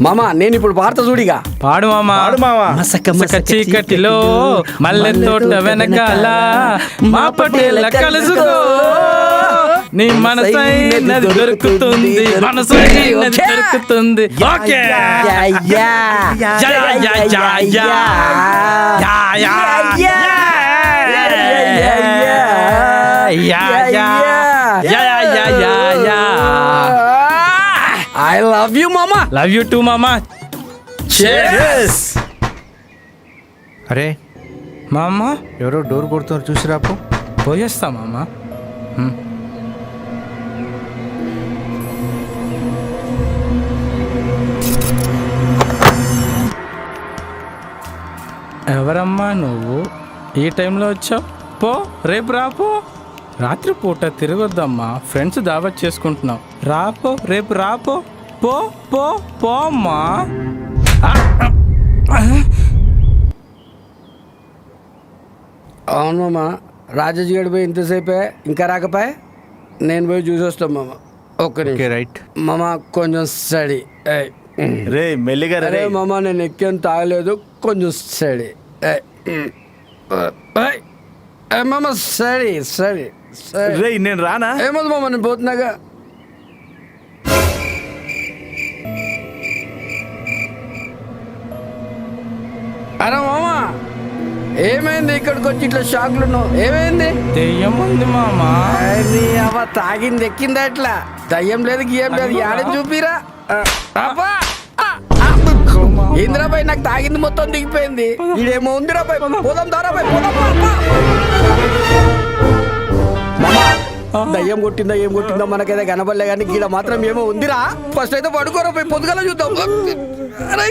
మామ నేను ఇప్పుడు పాడతా చూడిగా. పాడు మామా. మసక చీకటిలో మల్లె తోట వెనకాల మా పటేల కలుసుకో, నీ మనసైనది దొరుకుతుంది, మనసైనది దొరుకుతుంది. ఓకే ఐ లవ్ యూ మామా. లవ్ యూ టూ మామా. అరే మామా ఎవరో డోర్ కొడుతున్నారు, చూసి రాపు. పోయేస్తా మామా. ఎవరమ్మా నువ్వు ఈ టైంలో వచ్చావు? పో, రేపు రాపో. రాత్రి పూట తిరగొద్దమ్మా, ఫ్రెండ్స్ దావత్ చేసుకుంటున్నావు. రాపో, రేపు రాపో. పో పో పో అమ్మా. అవును మామ, రాజేష్ గడి పోయి ఇంతసేపే ఇంకా రాకపోయా. నేను పోయి చూసి వస్తాం మామ. ఓకే రైట్ మామ కొంచెం స్టడీ. రే మెల్లిగా అరే మామ నేను ఎక్కేం తాగలేదు, కొంచెం స్టడీ. మామ స్టడీ స్టడీ రే నేను రానా? ఏమవుతుంది మామ, నేను పోతున్నాగా. అరే మామ ఏమైంది ఇక్కడికి వచ్చి ఇట్లా షాక్లు ఉన్నావు? ఏమైంది? దెయ్యం ఉంది మామా. నీ అవ్వ తాగింది ఎక్కిందా? ఇట్లా దయ్యం లేదు గీయం లేదు, యాడని చూపిరా. ఇందిరాబాయ్ నాకు తాగింది మొత్తం దిగిపోయింది. ఇదేమో ఉందిరాబాయ్, పోదాం దారాబాయ్ పోదాం. దయ్యం కొట్టిందా ఏం కొట్టిందో మనకైతే కనపడలే కానీ గీడ మాత్రం ఏమో ఉందిరా. ఫస్ట్ అయితే పడుకోరా, పోయి పొద్దుగల చూద్దాం. అరే